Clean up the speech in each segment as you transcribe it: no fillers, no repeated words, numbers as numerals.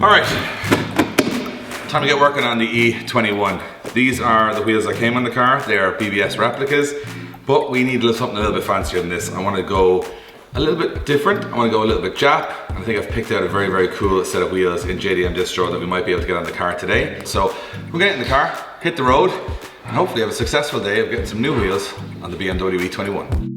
Alright, time to get working on the E21. These are the wheels that came on the car. They are BBS replicas, but we need something a little bit fancier than this. I want to go a little bit different. I want to go a little bit Jap. And I think I've picked out a very, very cool set of wheels in JDM Distro that we might be able to get on the car today. So we'll get in the car, hit the road, and hopefully have a successful day of getting some new wheels on the BMW E21.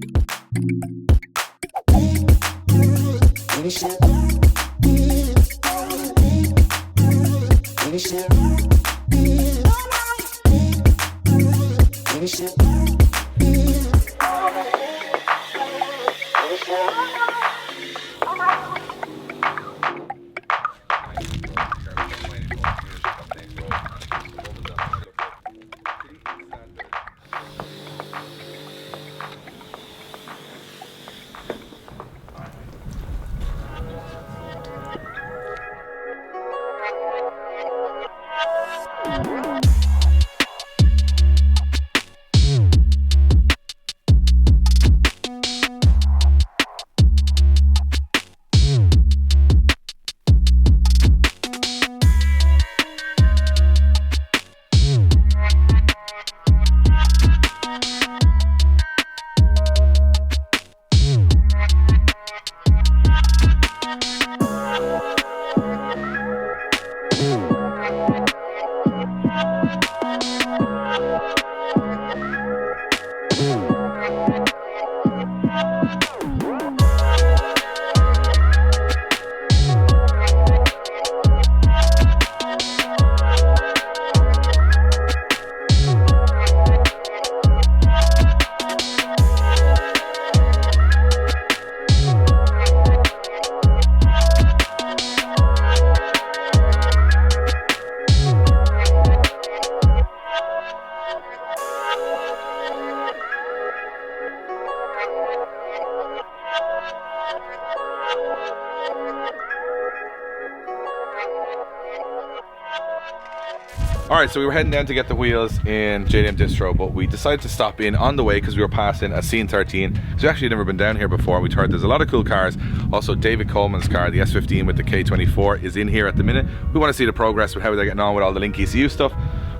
Alright, so we were heading down to get the wheels in JDM Distro, but we decided to stop in on the way because we were passing a Scene 13. So we actually never been down here before. We heard there's a lot of cool cars. Also, David Coleman's car, the S15 with the K24, is in here at the minute. We want to see the progress with how they're getting on with all the Link ECU stuff.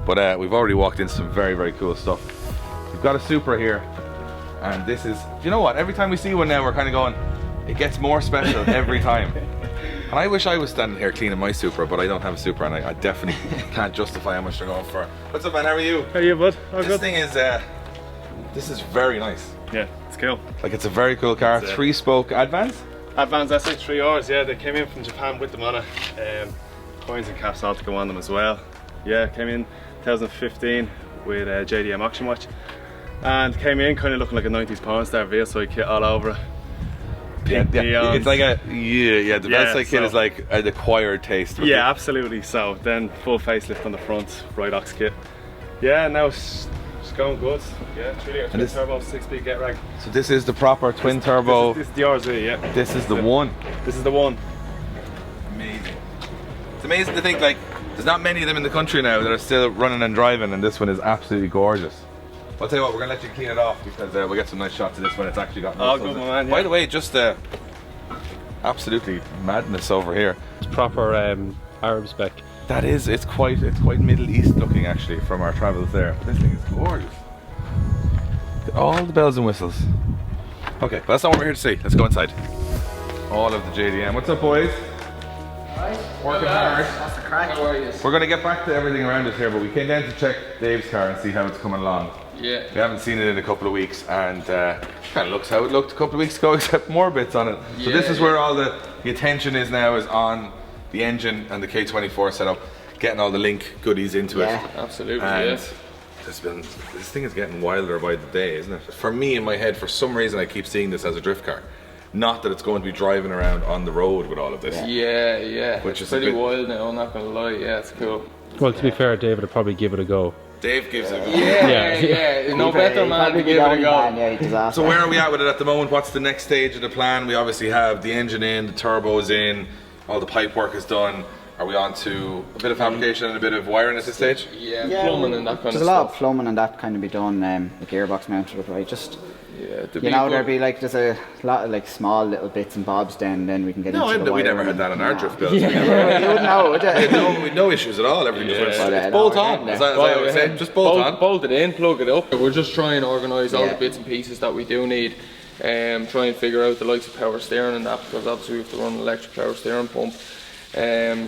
But we've already walked into some very, very cool stuff. We've got a Supra here, and this is, you know what, every time we see one now, we're kind of going, it gets more special every time. And I wish I was standing here cleaning my Supra, but I don't have a Supra, and I definitely can't justify how much they're going for. What's up, man? How are you? How are you, bud? All this good? Thing is, this is very nice. Yeah, it's cool. Like, it's a very cool car. 3-spoke Advance? Advance SH3Rs, yeah, they came in from Japan with them on it. Coins and caps all to go on them as well. Yeah, came in 2015 with a JDM auction watch, and came in kind of looking like a 90s porn star, VSI kit all over it. Pink neons. It's like the VSI kit is like an acquired taste. Yeah, absolutely. So then full facelift on the front, right ox kit. Yeah, now it's going good. Yeah, 3-litre twin turbo, 6-speed get rag. So this is the proper twin turbo. This is the RZ, yeah. This is the one. This is the one. Amazing. It's amazing to think, like, there's not many of them in the country now that are still running and driving, and this one is absolutely gorgeous. I'll tell you what, we're going to let you clean it off because we'll get some nice shots of this when it's actually got oh, good man, yeah. By the way, just absolutely madness over here. It's proper Arab spec. That is, it's quite Middle East looking actually from our travels there. This thing is gorgeous. All the bells and whistles. Okay, but that's not what we're here to see. Let's go inside. All of the JDM. What's up, boys? Working hard. That's the crack. How are you? We're going to get back to everything around us here, but we came down to check Dave's car and see how it's coming along. Yeah. We haven't seen it in a couple of weeks, and kind of looks how it looked a couple of weeks ago, except more bits on it. So this is where all the attention is now, is on the engine and the K24 setup, getting all the Link goodies into it. Yeah, absolutely. And this thing is getting wilder by the day, isn't it? For me, in my head, for some reason, I keep seeing this as a drift car. Not that it's going to be driving around on the road with all of this. Yeah. Which it's is a pretty bit- wild now, I'm not gonna lie. Yeah, it's cool. Well, to be fair, David would probably give it a go. Dave gives it a go. Yeah. No better man to give it a go. Yeah, he does So where are we at with it at the moment? What's the next stage of the plan? We obviously have the engine in, the turbo's in, all the pipe work is done. Are we on to a bit of fabrication and a bit of wiring at this stage? Yeah, plumbing and that kind of There's stuff. a lot of plumbing and that kind of be done, the gearbox mounted up, right? Just, Yeah, there'll be like, there's a lot of like small little bits and bobs then we can get No, into the we never wiring. had that on our drift builds. You wouldn't know, would you? With no issues at all. Everything just went. But, It's bolt no, on. we're As getting I always say, just bolt on. Bolt it in, plug it up. We're just trying to organise all the Yeah. bits and pieces that we do need. Try and figure out the likes of power steering and that, because obviously we have to run an electric power steering pump.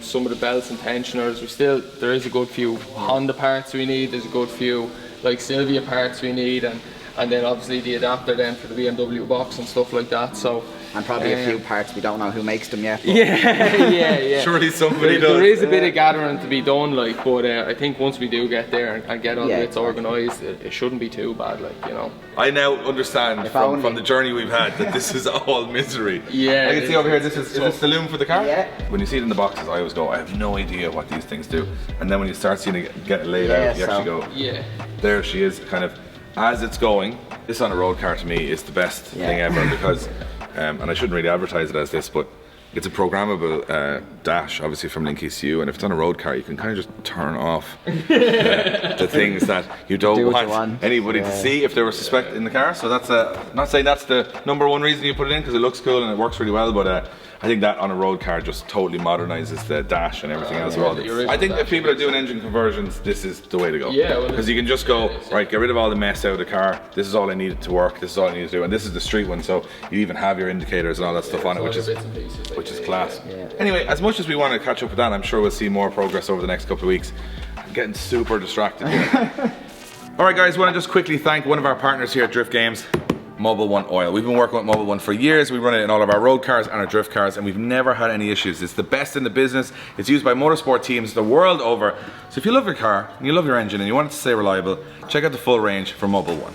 Some of the belts and tensioners, there is a good few Honda parts we need, there's a good few like Sylvia parts we need, and then obviously the adapter then for the BMW box and stuff like that. So And probably a few parts, we don't know who makes them yet. But yeah. Surely somebody does. There is a bit of gathering to be done, like, but I think once we do get there and get all the Yeah, bits organised, it shouldn't be too bad, like, you know. I now understand only. from the journey we've had that this is all misery. Yeah, I can see over here, is this the loom for the car? Yeah. When you see it in the boxes, I always go, I have no idea what these things do. And then when you start seeing it get laid out, you actually go, Yeah. there she is, kind of, as it's going. This on a road car to me is the best thing ever, because, and I shouldn't really advertise it as this, but it's a programmable dash, obviously from Link ECU, and if it's on a road car, you can kind of just turn off the things that you don't Do what you want want. anybody to see if they were suspect in the car. So that's I'm not saying that's the #1 reason you put it in, because it looks cool and it works really well, but I think that on a road car just totally modernizes the dash and everything else. yeah, the original I think if dash people are doing engine conversions, this is the way to go. Yeah, well, because you can just go, right, get rid of all the mess out of the car. This is all I needed to work. This is all I need to do. And this is the street one, so you even have your indicators and all that stuff on it, which is class. Anyway, as much as we want to catch up with that, I'm sure we'll see more progress over the next couple of weeks. I'm getting super distracted here. All right, guys, I want to just quickly thank one of our partners here at Drift Games, Mobil 1 Oil. We've been working with Mobil 1 for years. We run it in all of our road cars and our drift cars, and we've never had any issues. It's the best in the business. It's used by motorsport teams the world over. So if you love your car and you love your engine and you want it to stay reliable, check out the full range from Mobil 1.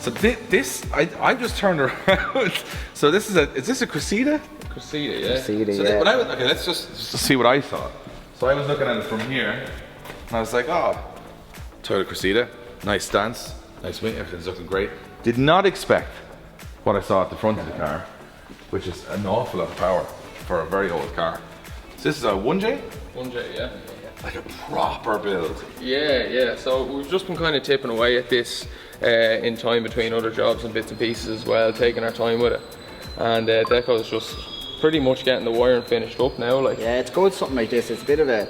So I just turned around. So is this a Cressida? Cressida, yeah. Cressida, So okay, let's just see what I thought. So I was looking at it from here, and I was like, oh, Toyota Cressida, nice stance, nice wing, everything's looking great. Did not expect what I saw at the front of the car, which is an awful lot of power for a very old car. So this is a 1J? 1J, yeah. Like a proper build. Yeah. So we've just been kind of tipping away at this in time between other jobs and bits and pieces as well, taking our time with it. And Deco's just pretty much getting the wiring finished up now. Like. yeah, it's good something like this. It's a bit of a,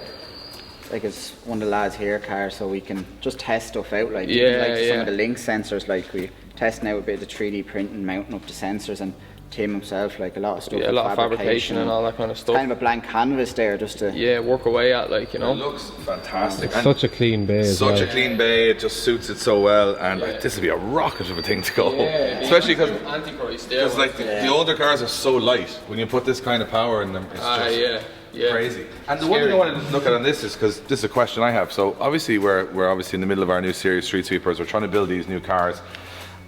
like it's one of the lads here car, so we can just test stuff out. Like, even like some of the link sensors, like we testing out a bit of the 3D printing, mounting up the sensors, and Tim himself, like a lot of stuff. Yeah, a lot of fabrication and all that kind of stuff. Kind of a blank canvas there, just to work away at, like, you know. It looks fantastic. It's such a clean bay as well. Such a clean bay, it just suits it so well, and this would be a rocket of a thing to go. Especially because Antichrist there. like the older cars are so light. When you put this kind of power in them, it's just crazy. And the one thing I wanted to look at on this is, because this is a question I have. So obviously we're obviously in the middle of our new series, Streetweepers. We're trying to build these new cars,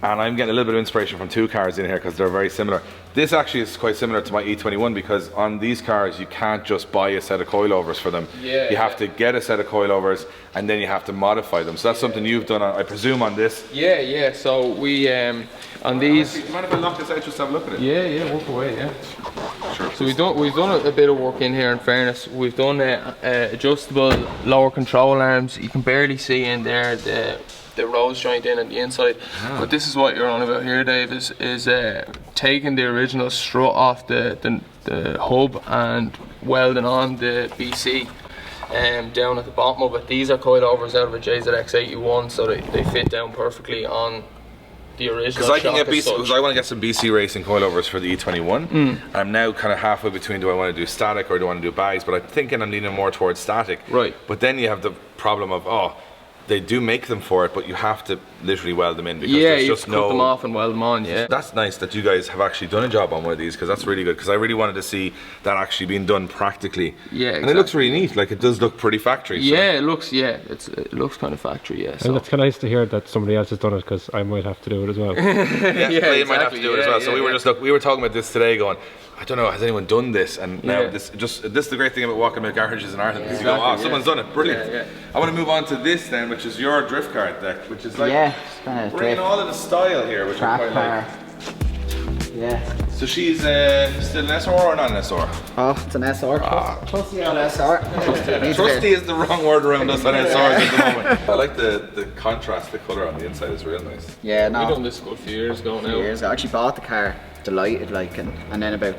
and I'm getting a little bit of inspiration from two cars in here because they're very similar. This actually is quite similar to my E21, because on these cars you can't just buy a set of coilovers for them. You have to get a set of coilovers and then you have to modify them. So that's something you've done, I presume, on this. Yeah. So we on these. Do you mind if I lock this out just to have a look at it? Yeah, walk away, yeah. Sure. So we've done a bit of work in here, in fairness. We've done adjustable lower control arms. You can barely see in there the rose joint in on the inside. But this is what you're on about here, Dave, is taking the original strut off the hub and welding on the BC down at the bottom of it. These are coilovers out of a JZX81, so they fit down perfectly on the original. Because I can shock get as BC, because I want to get some BC racing coilovers for the E21. I'm now kind of halfway between, do I want to do static or do I want to do bags? But I'm thinking I'm leaning more towards static. Right. But then you have the problem of, they do make them for it, but you have to literally weld them in because Yeah, there's you just just cut them off and weld them on, yeah. That's nice that you guys have actually done a job on one of these, because that's really good, because I really wanted to see that actually being done practically. Yeah, And it looks really neat, like it does look pretty factory. So. Yeah, it looks kind of factory, yeah. So. And it's kind of nice to hear that somebody else has done it, because I might have to do it as well. Yeah, they might have to do it as well. So we were talking about this today, going, I don't know, has anyone done this? And now this is the great thing about walking about garages in Ireland, because you go, someone's done it, brilliant. Yeah. I want to move on to this then, which is your drift kart deck, which is like it's kind of bringing all of the style here, which I track quite car. like. Yeah. So she's still an SR or not an SR? Oh, it's an SR. Trusty on SR. Trusty is the wrong word around us on SRs at the moment. I like the contrast, the colour on the inside is real nice. Yeah, no. We done this a good few years ago now. Years ago. I actually bought the car, delighted, like, and then about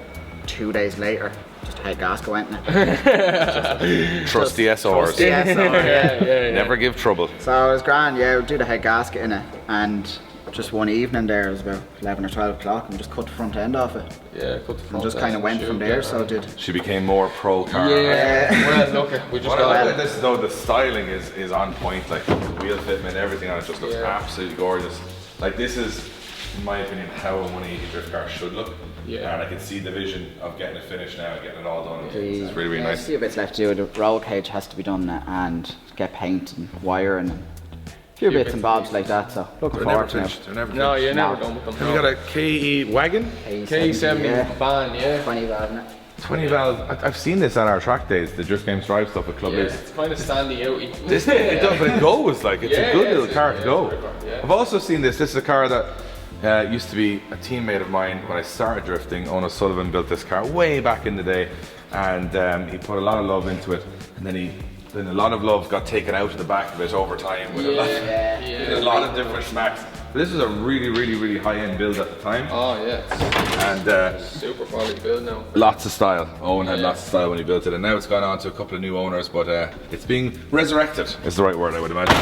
2 days later, just head gasket went in it. Trusty SRs. Trusty SR, yeah. Never give trouble. So it was grand, yeah, we'd do the head gasket in it, and just one evening there, it was about 11 or 12 o'clock, and just cut the front end off it. Yeah, cut the front And just end kind of went shoot, from there, yeah. so did. She became more pro car. Yeah, well, look, we just What I got like about this though, the styling is on point, like the wheel fitment, everything on it just looks absolutely gorgeous. Like this is, in my opinion, how a 180 drift car should look. Yeah. And I can see the vision of getting it finished now and getting it all done. It's really, really Yeah, nice. a few bits left to do. The roll cage has to be done and get paint and wire and a few bits and bobs like that. So looking They're never forward to it. finished. They're never No, finished. you're never done with them. Have you got a KE wagon? K70 van, yeah. 20 valve in it. 20 valve. I've seen this on our track days, the Drift Games Drive stuff at Club Yeah, Liz. it's kind of standy outy. It does, but it goes like it's a good little car to go. Yeah. I've also seen this. This is a car that used to be a teammate of mine when I started drifting. Owen O'Sullivan built this car way back in the day, and he put a lot of love into it. And then a lot of love got taken out of the back of it over time with a lot of different smacks. But this was a really, really, really high-end build at the time, Oh yeah, and super quality build now. lots of style. Owen had lots of style when he built it, and now it's gone on to a couple of new owners, but it's being resurrected is the right word, I would imagine.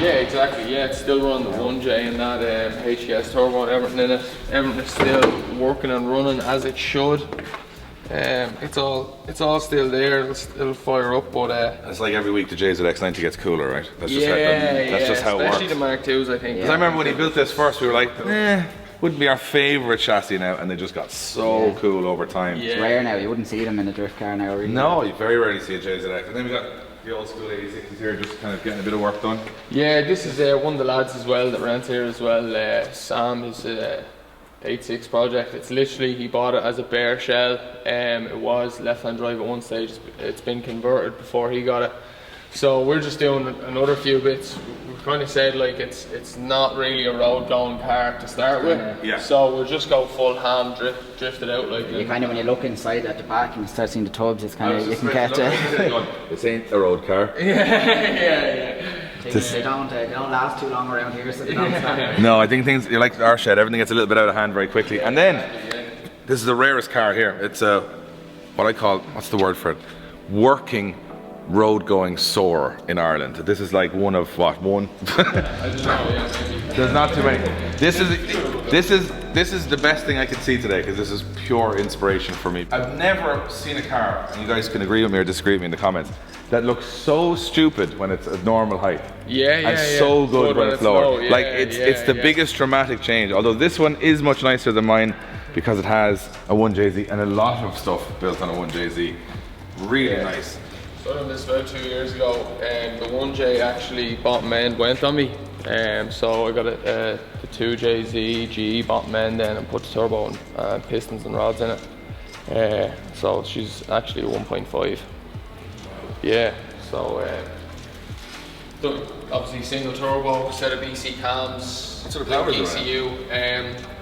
Yeah, exactly. Yeah, it's still running the 1J and that HES turbo and everything in it. Everything is still working and running as it should. It's all still there. It'll fire up, but It's like every week the JZX90 gets cooler, right? That's just that's just how it works. Especially the Mark IIs, I think. 'Cause I remember when he built this first, we were like, wouldn't be our favourite chassis now, and they just got so cool over time. Yeah. It's rare now. You wouldn't see them in a drift car now, really. No, you very rarely see a JZX. And then we got the old school 86s here, just kind of getting a bit of work done. Yeah, this is one of the lads as well that runs here as well. Sam is 86 project. It's literally, he bought it as a bare shell. It was left-hand drive at one stage. It's been converted before he got it. So we're just doing another few bits. We kind of said like it's not really a road going car to start with. Yeah. So we'll just go full ham drift it out like. You kind of, when you look inside at the back and you start seeing the tubs, it's kind of, you can get This ain't a road car. yeah. They don't last too long around here, so they don't start. No, I think things, you're like our shed, everything gets a little bit out of hand very quickly. And then, this is the rarest car here. It's a, what I call, what's the word for it? Working road going Soarer in Ireland. This is like one of what, one? There's not too many. This is the best thing I could see today, because this is pure inspiration for me. I've never seen a car, and you guys can agree with me or disagree with me in the comments, that looks so stupid when it's at normal height. And so good when it's lower. Yeah, like it's the biggest dramatic change. Although this one is much nicer than mine because it has a 1JZ and a lot of stuff built on a 1JZ. Really nice. So I done this about 2 years ago, and the 1J actually bottom end went on me. So I got the 2JZ GE bottom end then and put the turbo and pistons and rods in it. So she's actually a 1.5. Yeah, so obviously single turbo, set of BC cams, What sort of powers are ECU.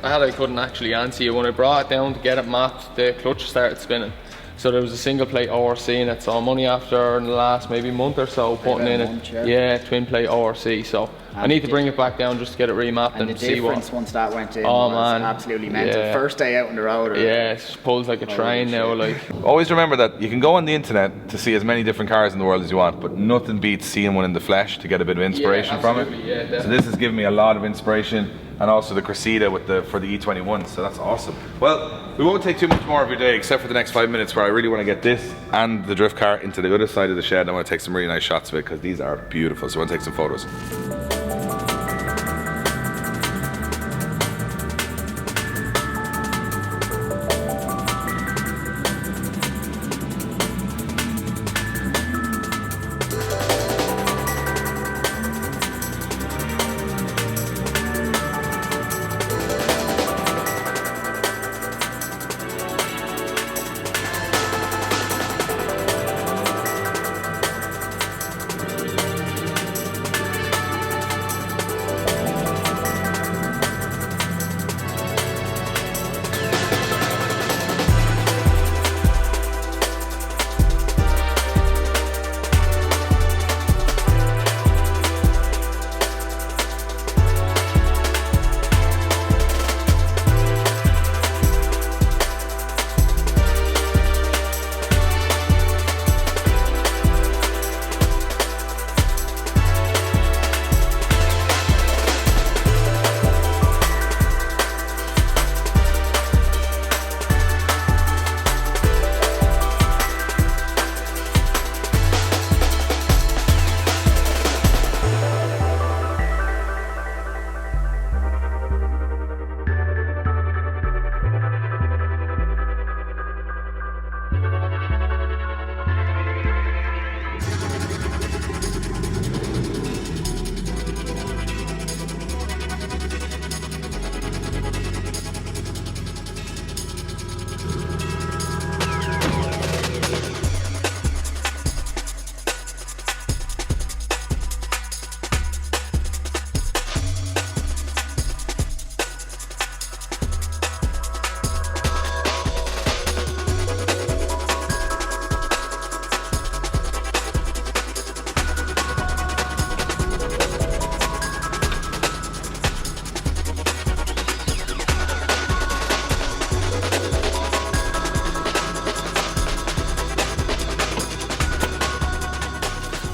I couldn't actually answer you. When I brought it down to get it mapped, the clutch started spinning. So there was a single plate ORC in it, so I'm only after in the last maybe month or so putting in it. Twin plate ORC, so I need to bring it back down just to get it remapped and the see what. difference once that went in Oh, was man. absolutely mental. Yeah. First day out on the road. Yeah, it pulls like a train now, like. Always remember that you can go on the internet to see as many different cars in the world as you want, but nothing beats seeing one in the flesh to get a bit of inspiration from it. absolutely, yeah, So this has given me a lot of inspiration. and also the Cressida with for the E21, so that's awesome. Well, we won't take too much more of your day except for the next 5 minutes where I really want to get this and the drift car into the other side of the shed. I want to take some really nice shots of it because these are beautiful, so I want to take some photos.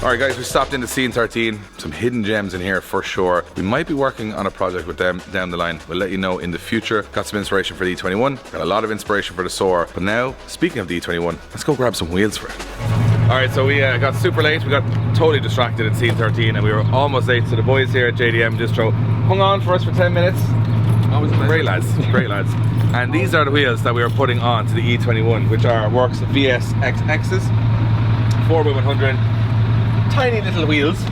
Alright guys, we stopped into C13, some hidden gems in here for sure. We might be working on a project with them down the line. We'll let you know in the future. Got some inspiration for the E21, got a lot of inspiration for the Soarer. But now, speaking of the E21, let's go grab some wheels for it. Alright, so we got super late. We got totally distracted at C13 and we were almost late. So the boys here at JDM Distro hung on for us for 10 minutes. Great lads, great lads. And these are the wheels that we are putting on to the E21, which are Works VSXXs, 4x100. Tiny little wheels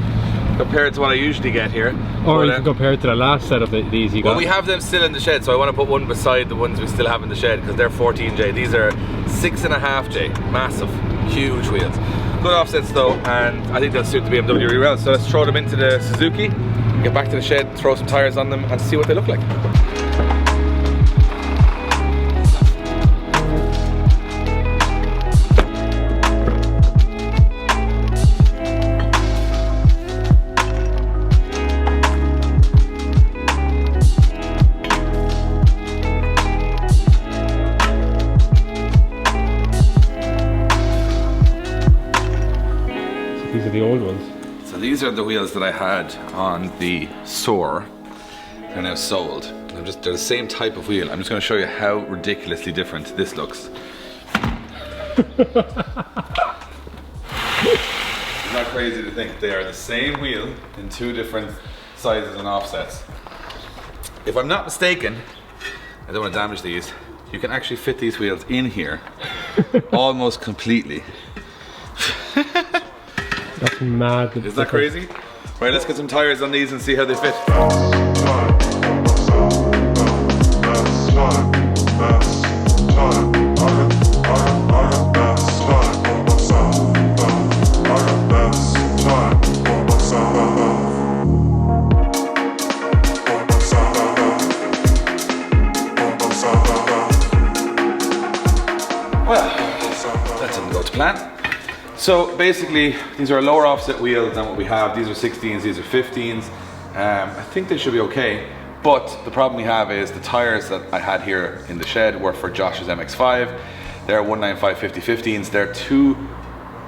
compared to what I usually get here. Or you can compare it to the last set of these you got. Well, we have them still in the shed, so I want to put one beside the ones we still have in the shed because they're 14J. These are 6.5J, massive, huge wheels. Good offsets though, and I think they'll suit the BMW really well. So let's throw them into the Suzuki, get back to the shed, throw some tires on them and see what they look like. These are the old ones. So these are the wheels that I had on the Soarer. They're now sold. They're the same type of wheel. I'm just going to show you how ridiculously different this looks. Isn't that crazy to think they are the same wheel in two different sizes and offsets? If I'm not mistaken, I don't want to damage these, you can actually fit these wheels in here almost completely. That's mad. Isn't that crazy? Right, let's get some tires on these and see how they fit. Well, that didn't go to plan. So basically, these are lower offset wheels than what we have. These are 16s, these are 15s. I think they should be okay. But the problem we have is the tires that I had here in the shed were for Josh's MX-5. They're 195/50 15s. They're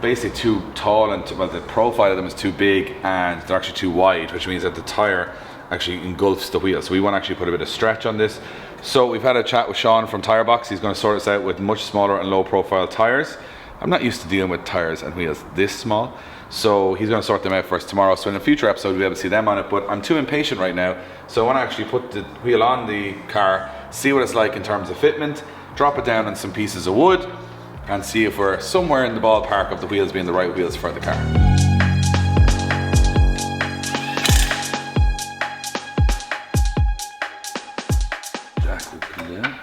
basically too tall, and well, the profile of them is too big and they're actually too wide, which means that the tire actually engulfs the wheel. So we want to actually put a bit of stretch on this. So we've had a chat with Sean from Tire Box. He's going to sort us out with much smaller and low profile tires. I'm not used to dealing with tires and wheels this small, so he's going to sort them out for us tomorrow. So in a future episode we'll be able to see them on it, but I'm too impatient right now. So I want to actually put the wheel on the car, see what it's like in terms of fitment, drop it down on some pieces of wood, and see if we're somewhere in the ballpark of the wheels being the right wheels for the car. Jack will come down.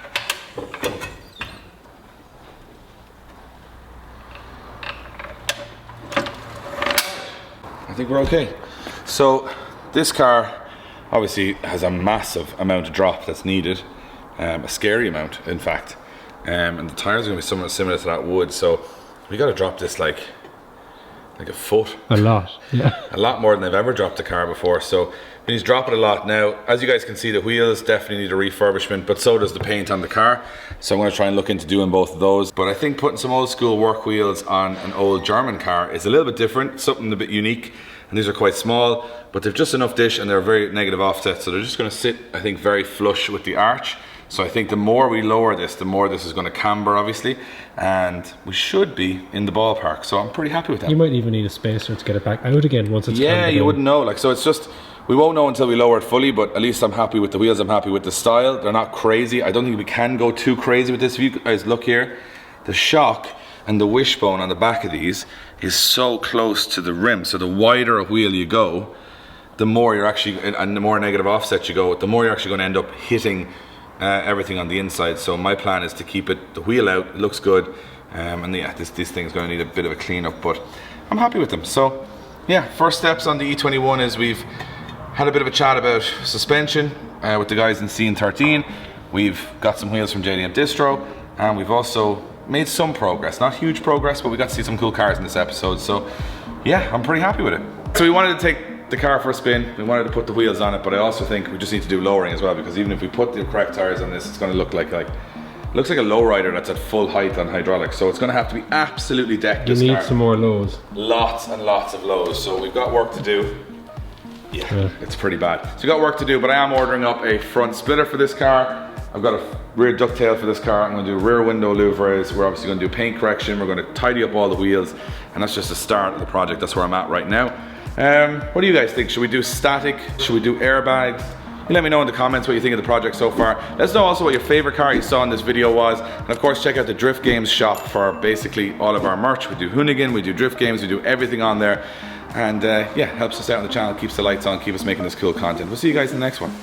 I think we're okay. So this car obviously has a massive amount of drop that's needed, a scary amount in fact, and the tires are going to be somewhat similar to that wood, so we got to drop this like a foot. A lot, yeah. A lot more than I've ever dropped a car before, so we need to drop it a lot. Now, as you guys can see, the wheels definitely need a refurbishment, but so does the paint on the car, so I'm going to try and look into doing both of those. But I think putting some old school work wheels on an old German car is a little bit different, something a bit unique, and these are quite small, but they've just enough dish and they're very negative offset, so they're just going to sit, I think, very flush with the arch. So I think the more we lower this, the more this is going to camber, obviously, and we should be in the ballpark. So I'm pretty happy with that. You might even need a spacer to get it back out again once it's yeah, you wouldn't know. Like, so it's just, we won't know until we lower it fully, but at least I'm happy with the wheels. I'm happy with the style. They're not crazy. I don't think we can go too crazy with this. If you guys look here, the shock and the wishbone on the back of these is so close to the rim. So the wider a wheel you go, the more you're actually, and the more negative offset you go, the more you're actually going to end up hitting everything on the inside. So my plan is to keep the wheel out. It looks good, and yeah, this thing's going to need a bit of a cleanup, but I'm happy with them. So yeah, first steps on the E21 is we've had a bit of a chat about suspension with the guys in Scene 13. We've got some wheels from JDM Distro, and we've also made some progress, not huge progress, but we got to see some cool cars in this episode. So yeah, I'm pretty happy with it. So we wanted to take the car for a spin. We wanted to put the wheels on it, but I also think we just need to do lowering as well, because even if we put the correct tires on this, it's going to look like looks like a lowrider that's at full height on hydraulics. So it's going to have to be absolutely decked. You need some more lows. Lots and lots of lows. So we've got work to do. Yeah, it's pretty bad. So we've got work to do, but I am ordering up a front splitter for this car. I've got a rear ducktail for this car. I'm going to do rear window louvres. We're obviously going to do paint correction. We're going to tidy up all the wheels, and that's just the start of the project. That's where I'm at right now. What do you guys think? Should we do static? Should we do airbags? You let me know in the comments what you think of the project so far. Let us know also what your favorite car you saw in this video was. And of course, check out the Drift Games shop for basically all of our merch. We do Hoonigan, we do Drift Games, we do everything on there. And yeah, helps us out on the channel, keeps the lights on, keep us making this cool content. We'll see you guys in the next one.